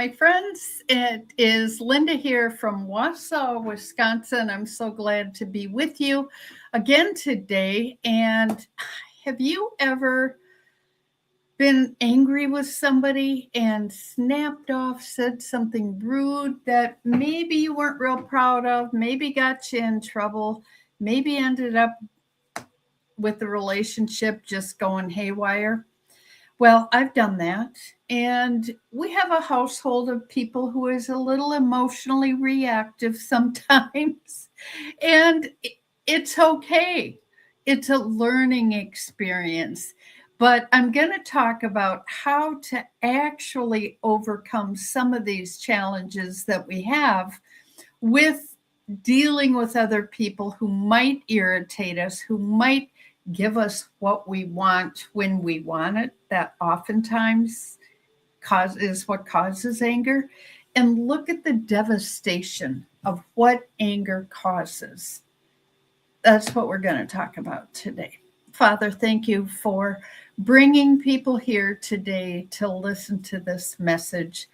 my friends. It is Linda here from Wausau, Wisconsin. I'm so glad to be with you again today. And have you ever been angry with somebody and snapped off, said something rude that maybe you weren't real proud of, maybe got you in trouble, maybe ended up with the relationship just going haywire? Well, I've done that. And we have a household of people who is a little emotionally reactive sometimes. And it's okay. It's a learning experience. But I'm going to talk about how to actually overcome some of these challenges that we have with dealing with other people who might irritate us, who might give us what we want when we want it. That oftentimes is what causes anger. And look at the devastation of what anger causes. That's what we're going to talk about today. Father, thank you for bringing people here today to listen to this message.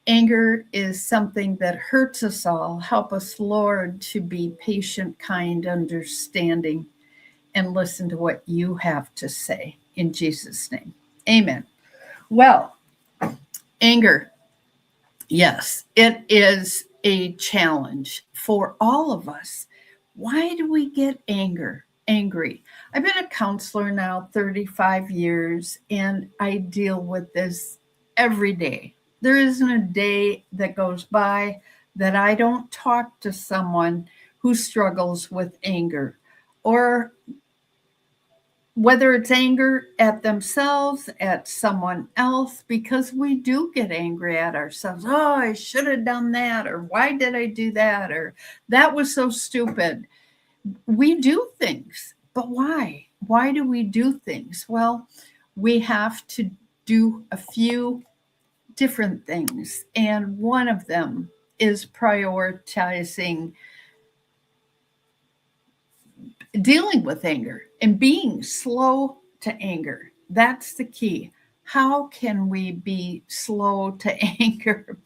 Anger is something that hurts us all. Help us, Lord, to be patient, kind, understanding, and listen to what you have to say. In Jesus' name, amen. Well, anger, yes, it is a challenge for all of us. Why do we get angry? I've been a counselor now 35 years, and I deal with this every day. There isn't a day that goes by that I don't talk to someone who struggles with anger, or whether it's anger at themselves, at someone else, because we do get angry at ourselves. Oh, I should have done that, or why did I do that, or that was so stupid. We do things, but why? Why do we do things? Well, we have to do a few different things, and one of them is prioritizing dealing with anger and being slow to anger. That's the key. How can we be slow to anger?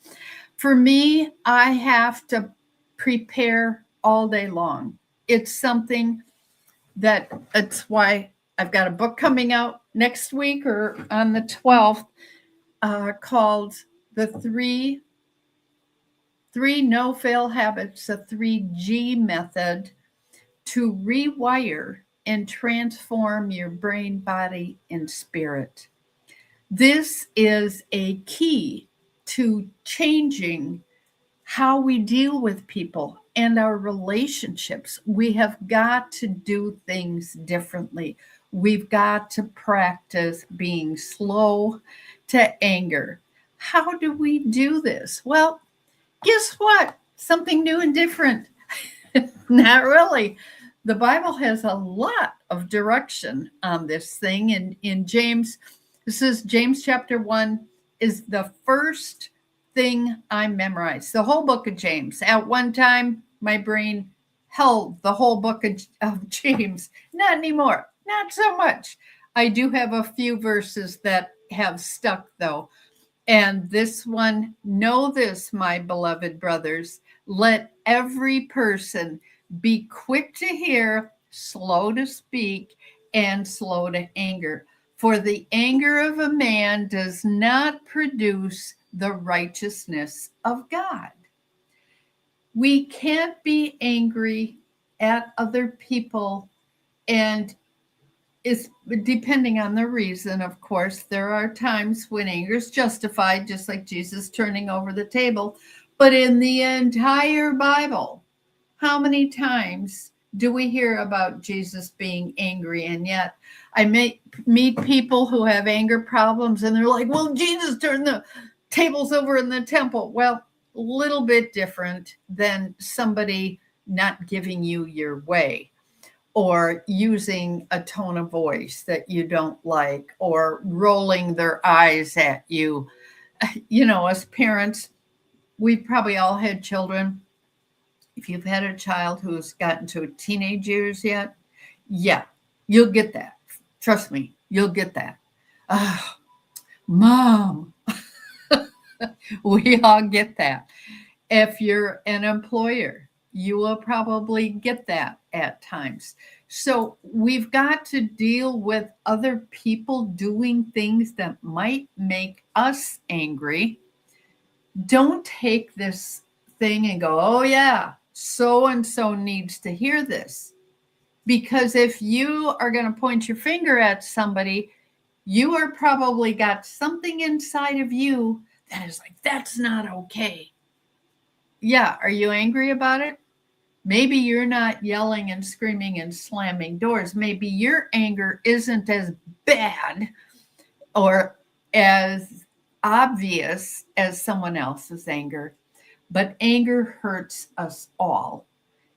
For me, I have to prepare all day long. It's something that's why I've got a book coming out next week or on the 12th called The Three No Fail Habits, the 3G Method, to rewire and transform your brain, body, and spirit. This is a key to changing how we deal with people and our relationships. We have got to do things differently. We've got to practice being slow to anger. How do we do this? Well, guess what? Something new and different. Not really. The Bible has a lot of direction on this thing. And in James, this is James chapter 1, is the first thing I memorized. The whole book of James. At one time, my brain held the whole book of James. Not anymore. Not so much. I do have a few verses that have stuck, though. And this one, know this, my beloved brothers, let every person be quick to hear, slow to speak, and slow to anger. For the anger of a man does not produce the righteousness of God. We can't be angry at other people, and it's depending on the reason. Of course, there are times when anger is justified, just like Jesus turning over the table. But in the entire Bible, how many times do we hear about Jesus being angry? And yet I meet people who have anger problems, and they're like, well, Jesus turned the tables over in the temple. Well, a little bit different than somebody not giving you your way, or using a tone of voice that you don't like, or rolling their eyes at you. You know, as parents, we've probably all had children. If you've had a child who's gotten to teenage years yet, yeah, you'll get that. Trust me, you'll get that. Oh, Mom. We all get that. If you're an employer, you will probably get that at times. So we've got to deal with other people doing things that might make us angry. Don't take this thing and go, oh, yeah, so and so needs to hear this. Because if you are going to point your finger at somebody, you are probably got something inside of you that is like, that's not okay. Yeah, are you angry about it? Maybe you're not yelling and screaming and slamming doors. Maybe your anger isn't as bad or as obvious as someone else's anger, but anger hurts us all.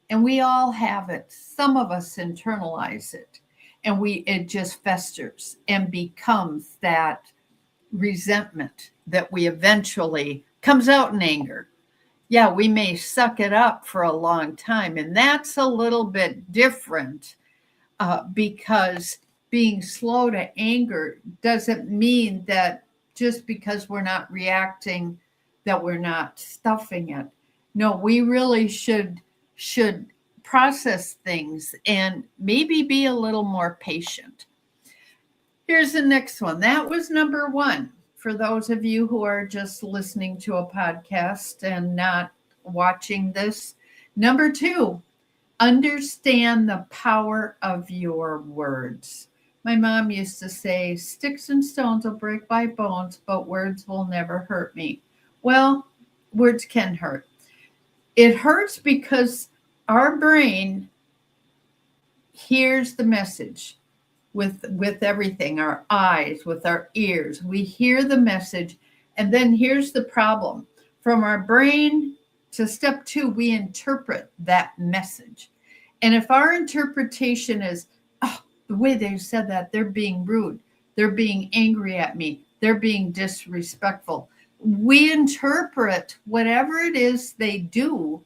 And we all have it. Some of us internalize it, and it just festers and becomes that resentment that we eventually comes out in anger. Yeah, we may suck it up for a long time, and that's a little bit different, because being slow to anger doesn't mean that just because we're not reacting that we're not stuffing it. No, we really should process things and maybe be a little more patient. Here's the next one. That was number 1. For those of you who are just listening to a podcast and not watching this, number 2, understand the power of your words. My mom used to say, sticks and stones will break my bones, but words will never hurt me. Well, words can hurt. It hurts because our brain hears the message with everything, our eyes, with our ears. We hear the message, and then here's the problem. From our brain to step 2, we interpret that message. And if our interpretation is, oh, the way they said that, they're being rude, they're being angry at me, they're being disrespectful, we interpret whatever it is they do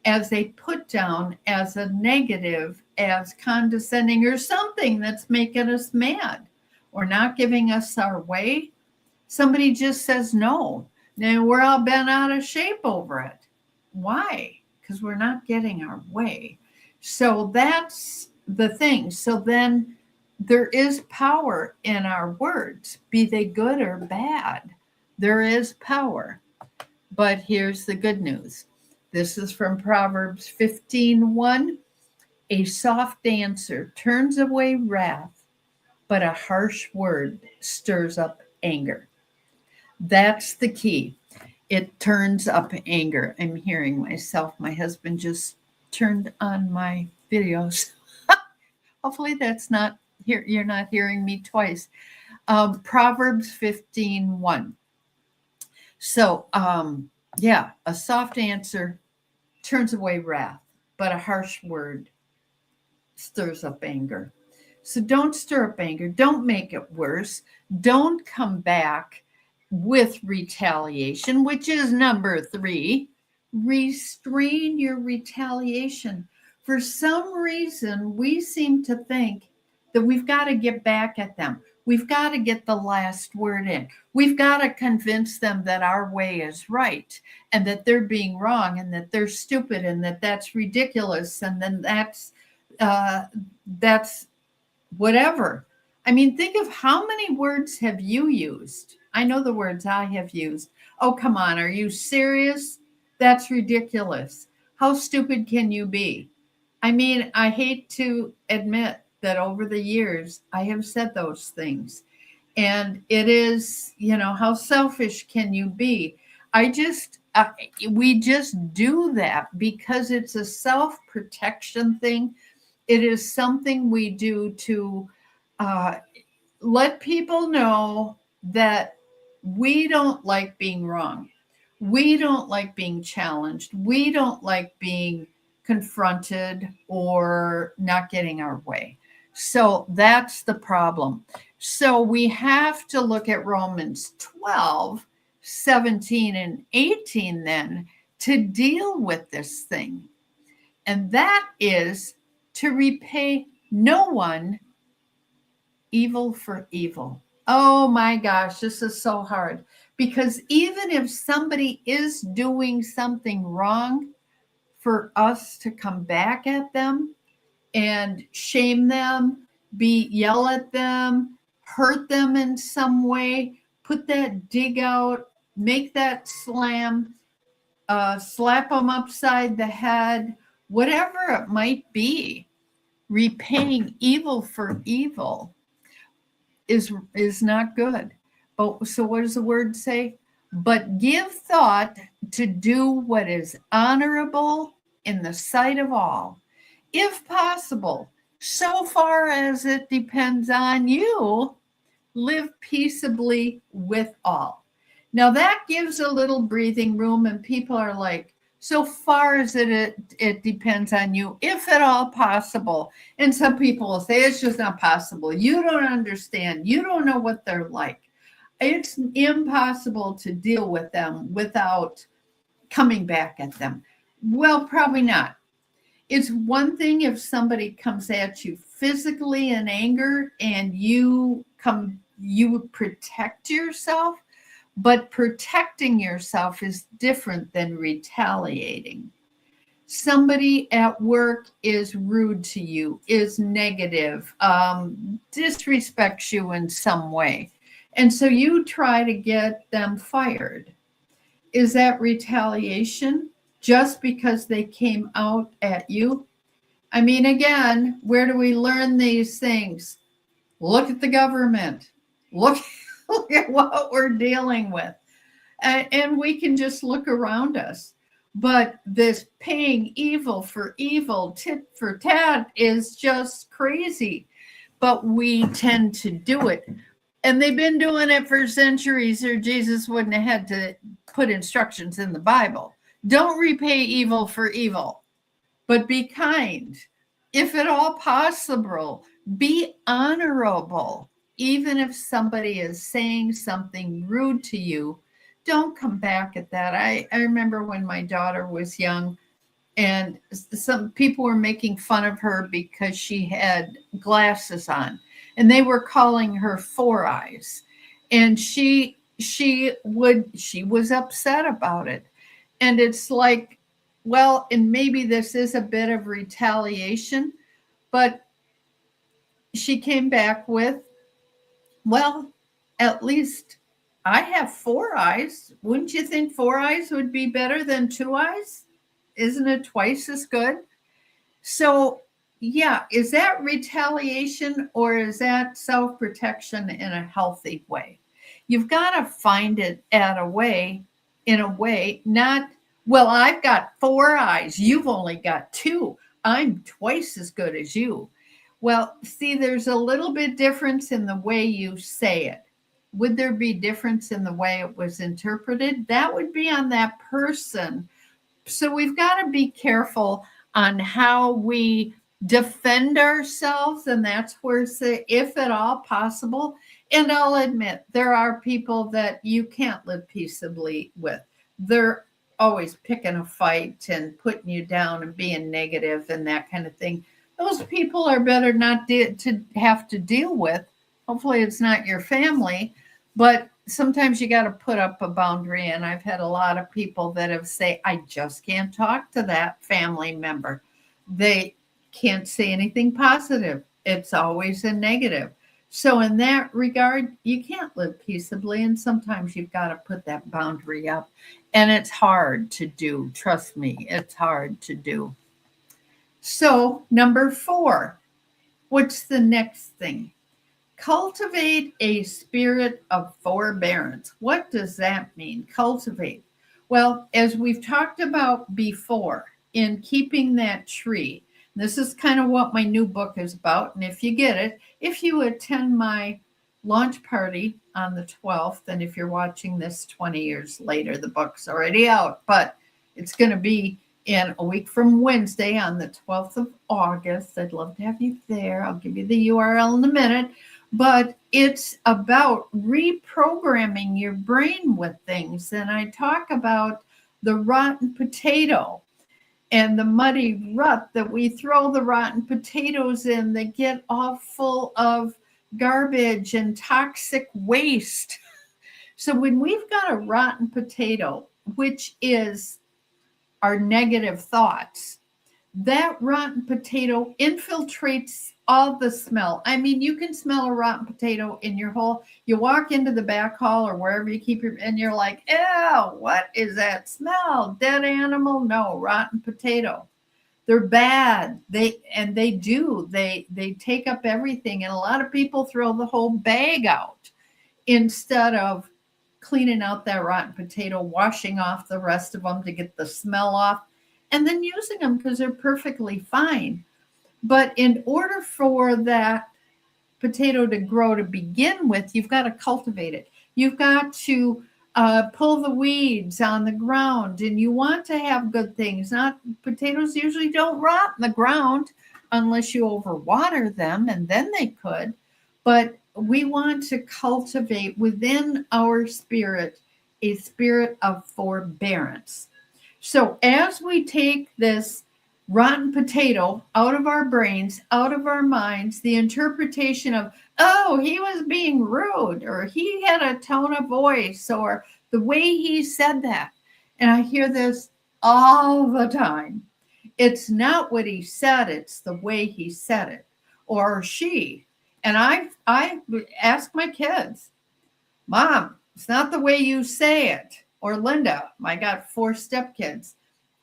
as a put down, as a negative, as condescending, or something that's making us mad or not giving us our way. Somebody just says no. Now we're all bent out of shape over it. Why? Because we're not getting our way. So that's the thing. So then there is power in our words, be they good or bad. There is power. But here's the good news. This is from Proverbs 15:1. A soft answer turns away wrath, but a harsh word stirs up anger. That's the key. It turns up anger. I'm hearing myself. My husband just turned on my videos. Hopefully that's not here. You're not hearing me twice. Proverbs 15:1. So, yeah, a soft answer turns away wrath, but a harsh word stirs up anger. So don't stir up anger. Don't make it worse. Don't come back with retaliation, which is number 3. Restrain your retaliation. For some reason, we seem to think that we've got to get back at them. We've got to get the last word in. We've got to convince them that our way is right and that they're being wrong and that they're stupid and that that's ridiculous and then that's whatever. I mean, think of how many words have you used? I know the words I have used. Oh, come on. Are you serious? That's ridiculous. How stupid can you be? I mean, I hate to admit that over the years, I have said those things. And it is, how selfish can you be? We just do that because it's a self-protection thing. It is something we do to let people know that we don't like being wrong. We don't like being challenged. We don't like being confronted or not getting our way. So that's the problem. So we have to look at Romans 12, 17, and 18 then to deal with this thing. And that is to repay no one evil for evil. Oh my gosh, this is so hard Because even if somebody is doing something wrong, for us to come back at them and shame them, yell at them, hurt them in some way, put that dig out, make that slam, slap them upside the head, whatever it might be, repaying evil for evil is not good. But so what does the word say? But give thought to do what is honorable in the sight of all, if possible, so far as it depends on you, live peaceably with all. Now that gives a little breathing room, and people are like, so far as it depends on you, if at all possible. And some people will say, it's just not possible. You don't understand. You don't know what they're like. It's impossible to deal with them without coming back at them. Well, probably not. It's one thing if somebody comes at you physically in anger and you protect yourself, but protecting yourself is different than retaliating. Somebody at work is rude to you, is negative, disrespects you in some way, and so you try to get them fired. Is that retaliation just because they came out at you? I mean, again, where do we learn these things? Look at the government. Look at what we're dealing with. And we can just look around us. But this paying evil for evil, tit for tat, is just crazy. But we tend to do it. And they've been doing it for centuries, or Jesus wouldn't have had to put instructions in the Bible. Don't repay evil for evil, but be kind. If at all possible, be honorable. Even if somebody is saying something rude to you, don't come back at that. I remember when my daughter was young, and some people were making fun of her because she had glasses on, and they were calling her Four Eyes, and she was upset about it. And it's like, well, and maybe this is a bit of retaliation, but she came back with, well, at least I have four eyes. Wouldn't you think four eyes would be better than two eyes? Isn't it twice as good? So, yeah, is that retaliation, or is that self-protection in a healthy way? You've got to find it in a way, not, well, I've got four eyes. You've only got two. I'm twice as good as you. Well, see, there's a little bit difference in the way you say it. Would there be difference in the way it was interpreted? That would be on that person. So we've got to be careful on how we defend ourselves, and that's where it's if at all possible. And I'll admit, there are people that you can't live peaceably with. They're always picking a fight and putting you down and being negative and that kind of thing. Those people are better not to have to deal with. Hopefully it's not your family, but sometimes you got to put up a boundary. And I've had a lot of people that have said, I just can't talk to that family member. They can't say anything positive. It's always a negative. So in that regard, you can't live peaceably. And sometimes you've got to put that boundary up. And it's hard to do. Trust me, it's hard to do. So number 4, what's the next thing? Cultivate a spirit of forbearance. What does that mean? Cultivate. Well, as we've talked about before, in keeping that tree, this is kind of what my new book is about. And if you get it, if you attend my launch party on the 12th, and if you're watching this 20 years later, the book's already out, but it's going to be in a week from Wednesday on the 12th of August. I'd love to have you there. I'll give you the URL in a minute. But it's about reprogramming your brain with things. And I talk about the rotten potato and the muddy rut that we throw the rotten potatoes in that get all full of garbage and toxic waste. So when we've got a rotten potato, which is our negative thoughts, that rotten potato infiltrates all the smell. I mean, you can smell a rotten potato in your hole. You walk into the back hall or wherever you keep your, and you're like, ew, what is that smell? Dead animal? No, rotten potato. They're bad. They take up everything. And a lot of people throw the whole bag out instead of cleaning out that rotten potato, washing off the rest of them to get the smell off, and then using them because they're perfectly fine. But in order for that potato to grow to begin with, you've got to cultivate it. You've got to pull the weeds on the ground, and you want to have good things. Not potatoes usually don't rot in the ground unless you overwater them, and then they could. But we want to cultivate within our spirit a spirit of forbearance. So as we take this rotten potato out of our brains, out of our minds, the interpretation of, oh, he was being rude, or he had a tone of voice, or the way he said that. And I hear this all the time. It's not what he said, it's the way he said it, or she. And I ask my kids, Mom, it's not the way you say it. Or Linda, I got 4 stepkids.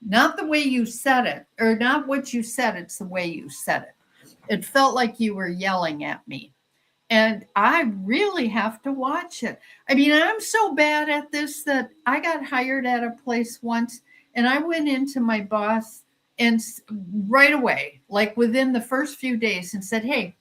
Not the way you said it, or not what you said, it's the way you said it. It felt like you were yelling at me. And I really have to watch it. I mean, I'm so bad at this that I got hired at a place once, and I went into my boss and right away, like within the first few days, and said, hey,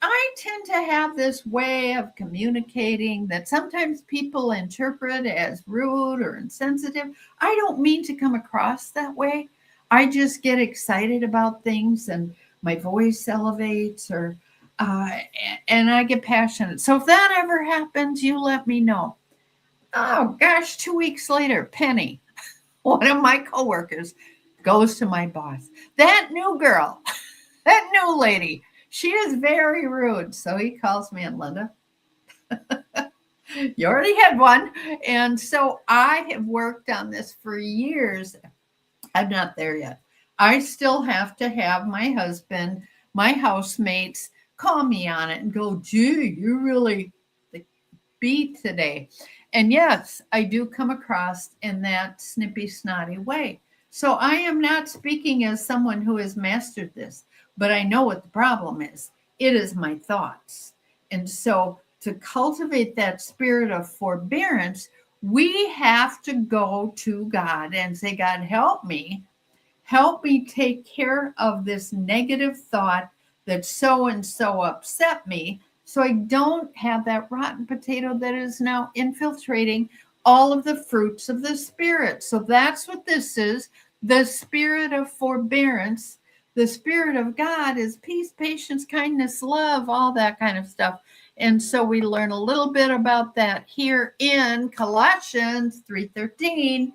I tend to have this way of communicating that sometimes people interpret as rude or insensitive. I don't mean to come across that way. I just get excited about things and my voice elevates, or and I get passionate. So if that ever happens, you let me know. Oh gosh, 2 weeks later, Penny, one of my coworkers, goes to my boss. That new girl, that new lady, she is very rude. So he calls me, and Linda, you already had one. And so I have worked on this for years. I'm not there yet. I still have to have my husband, my housemates call me on it and go, gee, you really beat today. And yes, I do come across in that snippy, snotty way. So I am not speaking as someone who has mastered this, but I know what the problem is. It is my thoughts. And so to cultivate that spirit of forbearance, we have to go to God and say, God, help me take care of this negative thought that so and so upset me, so I don't have that rotten potato that is now infiltrating all of the fruits of the Spirit. So that's what this is, the spirit of forbearance. The Spirit of God is peace, patience, kindness, love, all that kind of stuff. And so we learn a little bit about that here in Colossians 3:13,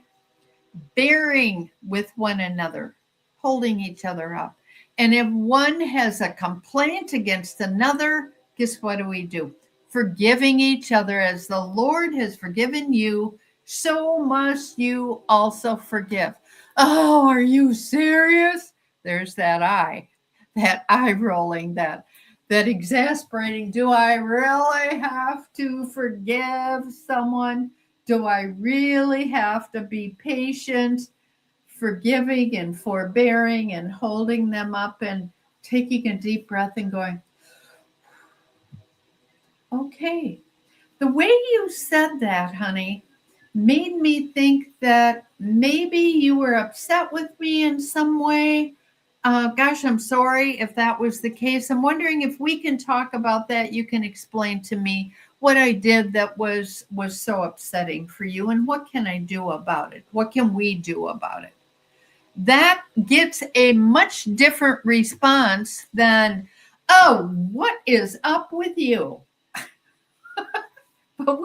bearing with one another, holding each other up. And if one has a complaint against another, guess what do? Forgiving each other as the Lord has forgiven you, so must you also forgive. Oh, are you serious? There's that eye rolling, that exasperating. Do I really have to forgive someone? Do I really have to be patient, forgiving and forbearing and holding them up and taking a deep breath and going, okay. The way you said that, honey, made me think that maybe you were upset with me in some way. Gosh, I'm sorry if that was the case. I'm wondering if we can talk about that. You can explain to me what I did that was so upsetting for you, and what can I do about it? What can we do about it? That gets a much different response than, oh, what is up with you? But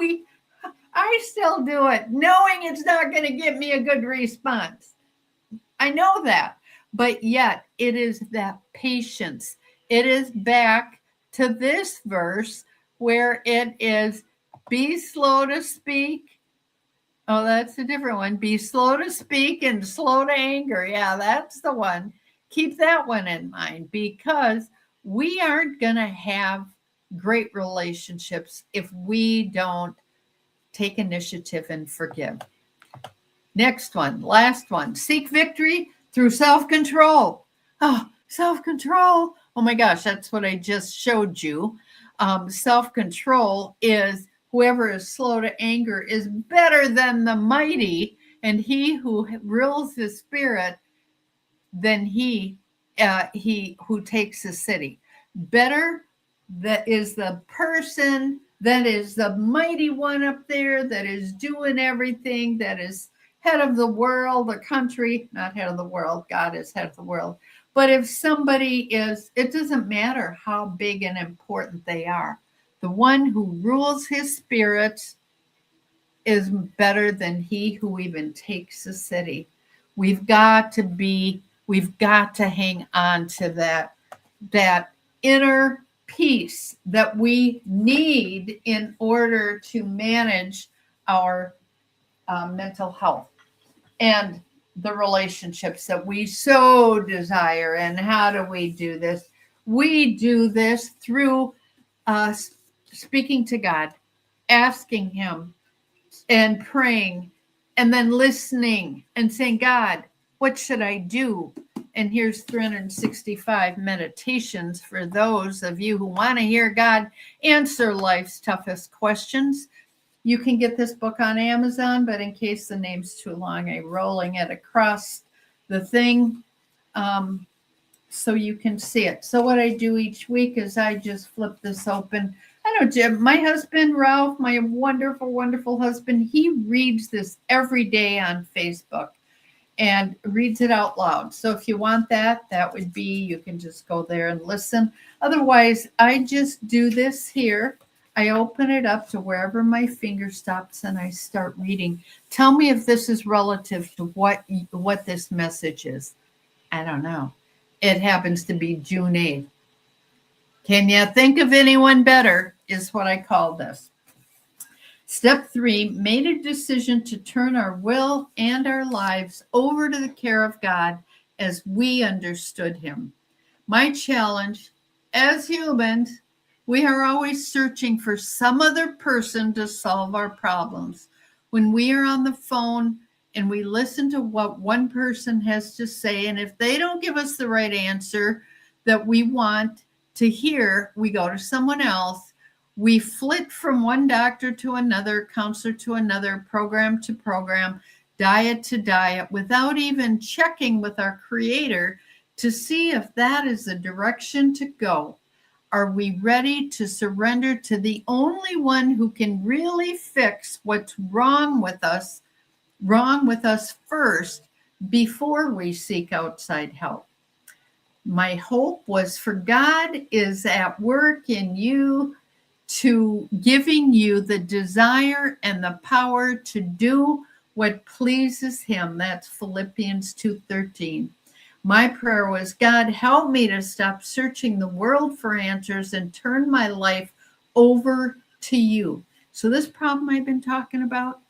I still do it, knowing it's not going to get me a good response. I know that, but yet it is that patience. It is back to this verse where it is Be slow to speak. Oh, that's a different one. Be slow to speak and slow to anger. Yeah, that's the one. Keep that one in mind, because we aren't going to have great relationships if we don't take initiative and forgive. Next one, last one. Seek victory through self-control. Oh, self-control. Oh my gosh, that's what I just showed you. Self-control is whoever is slow to anger is better than the mighty, and he who rules his spirit than he who takes the city. Better that is the person that is the mighty one up there, that is doing everything, that is head of the world, the country, not head of the world, God is head of the world. But if somebody is, it doesn't matter how big and important they are. The one who rules his spirit is better than he who even takes the city. We've got to hang on to that inner peace that we need in order to manage our mental health and the relationships that we so desire. And how do we do this? We do this through speaking to God, asking him and praying, and then listening and saying, God, what should I do? And here's 365 meditations for those of you who want to hear God answer life's toughest questions. You can get this book on Amazon, but in case the name's too long, I'm rolling it across the thing so you can see it. So what I do each week is I just flip this open. I know Jim, my husband, Ralph, my wonderful, wonderful husband, he reads this every day on Facebook and reads it out loud. So if you want that, that would be, you can just go there and listen. Otherwise, I just do this here. I open it up to wherever my finger stops and I start reading. Tell me if this is relative to what this message is. I don't know. It happens to be June 8th. Can you think of anyone better is what I call this. Step 3, made a decision to turn our will and our lives over to the care of God as we understood him. My challenge, as humans, we are always searching for some other person to solve our problems. When we are on the phone and we listen to what one person has to say, and if they don't give us the right answer that we want to hear, we go to someone else. We flit from one doctor to another, counselor to another, program to program, diet to diet, without even checking with our Creator to see if that is the direction to go. Are we ready to surrender to the only one who can really fix what's wrong with us first before we seek outside help? My hope was for God is at work in you to giving you the desire and the power to do what pleases him. That's Philippians 2:13. My prayer was, God, help me to stop searching the world for answers and turn my life over to you. So this problem I've been talking about,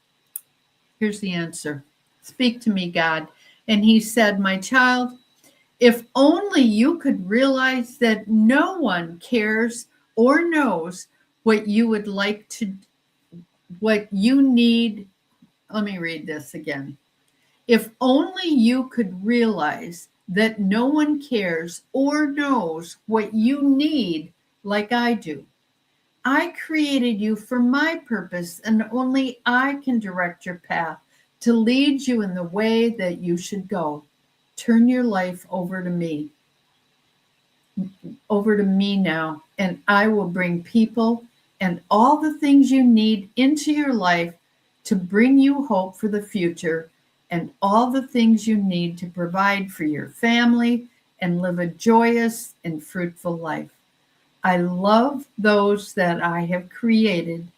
here's the answer. Speak to me, God. And he said, my child, if only you could realize that no one cares or knows what you would like to, what you need. Let me read this again. If only you could realize that no one cares or knows what you need like I do. I created you for my purpose, and only I can direct your path to lead you in the way that you should go. Turn your life over to me now, and I will bring people and all the things you need into your life to bring you hope for the future, and all the things you need to provide for your family and live a joyous and fruitful life. I love those that I have created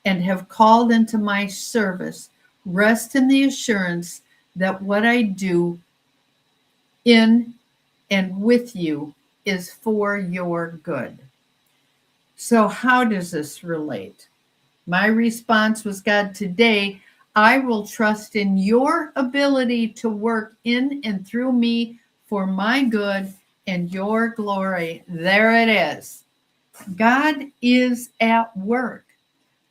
and have called into my service. Rest in the assurance that what I do in and with you is for your good. So how does this relate? My response was, God, today I will trust in your ability to work in and through me for my good and your glory. There it is. God is at work.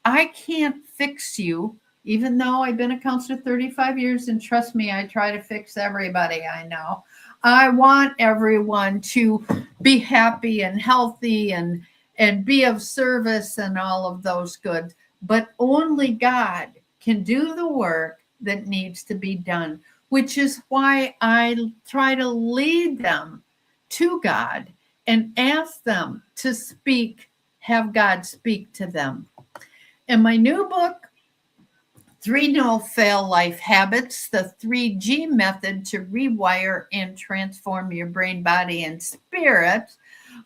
I can't fix you, even though I've been a counselor 35 years, and trust me, I try to fix everybody I know. I want everyone to be happy and healthy and be of service and all of those goods. But only God can do the work that needs to be done, which is why I try to lead them to God and ask them to speak, have God speak to them. In my new book, 3 No Fail Life Habits, the 3G Method to Rewire and Transform Your Brain, Body, and Spirit,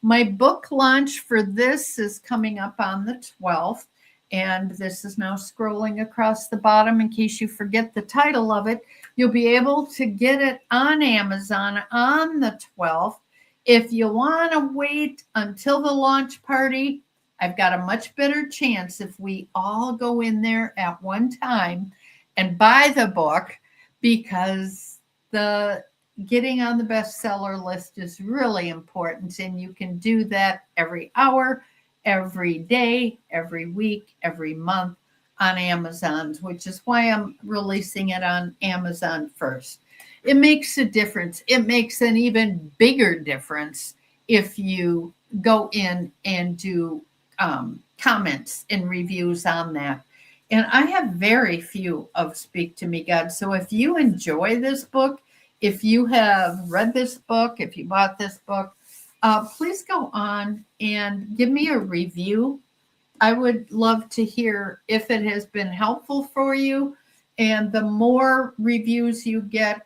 my book launch for this is coming up on the 12th. And this is now scrolling across the bottom in case you forget the title of it. You'll be able to get it on Amazon on the 12th. If you want to wait until the launch party, I've got a much better chance if we all go in there at one time and buy the book, because the getting on the bestseller list is really important. And you can do that every hour, every day, every week, every month on Amazon, which is why I'm releasing it on Amazon first. It makes a difference. It makes an even bigger difference if you go in and do comments and reviews on that. And I have very few of Speak to Me, God. So if you enjoy this book, if you have read this book, if you bought this book, please go on and give me a review. I would love to hear if it has been helpful for you. And the more reviews you get,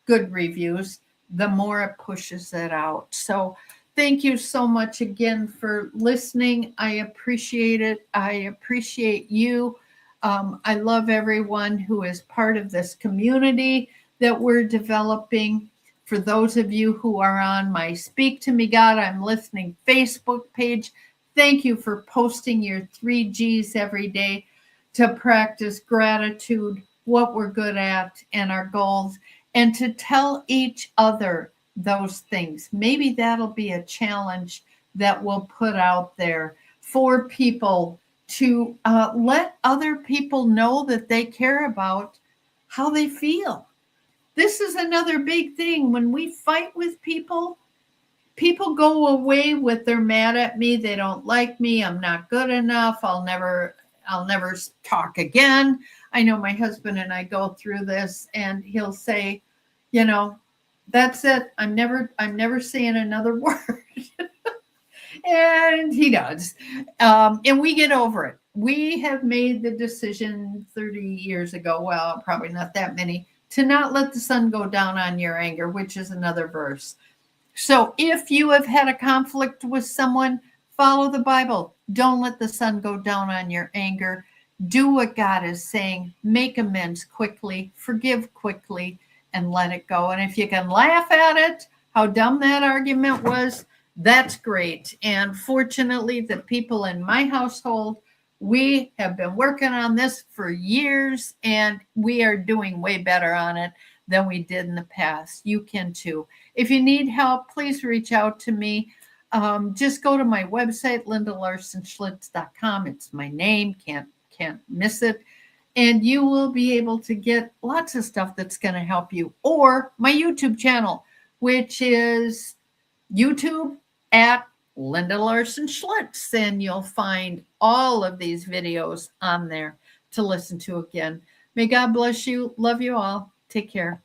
good reviews, the more it pushes it out. So thank you so much again for listening. I appreciate it. I appreciate you. I love everyone who is part of this community that we're developing. For those of you who are on my Speak to Me God, I'm Listening Facebook page, thank you for posting your 3 G's every day to practice gratitude, what we're good at, and our goals, and to tell each other those things. Maybe that'll be a challenge that we'll put out there for people to let other people know that they care about how they feel. This is another big thing. When we fight with people, people go away with they're mad at me, they don't like me, I'm not good enough, I'll never talk again. I know my husband and I go through this, and he'll say, that's it. I'm never saying another word. And he does. And we get over it. We have made the decision 30 years ago, well, probably not that many, to not let the sun go down on your anger, which is another verse. So if you have had a conflict with someone, follow the Bible. Don't let the sun go down on your anger. Do what God is saying. Make amends quickly. Forgive quickly. And let it go. And if you can laugh at it, how dumb that argument was, that's great. And fortunately, the people in my household, we have been working on this for years, and we are doing way better on it than we did in the past. You can too. If you need help, please reach out to me. Just go to my website, LindaLarsonSchlitz.com. It's my name. Can't miss it. And you will be able to get lots of stuff that's going to help you. Or my YouTube channel, which is YouTube at Linda Larson Schlitz. And you'll find all of these videos on there to listen to again. May God bless you. Love you all. Take care.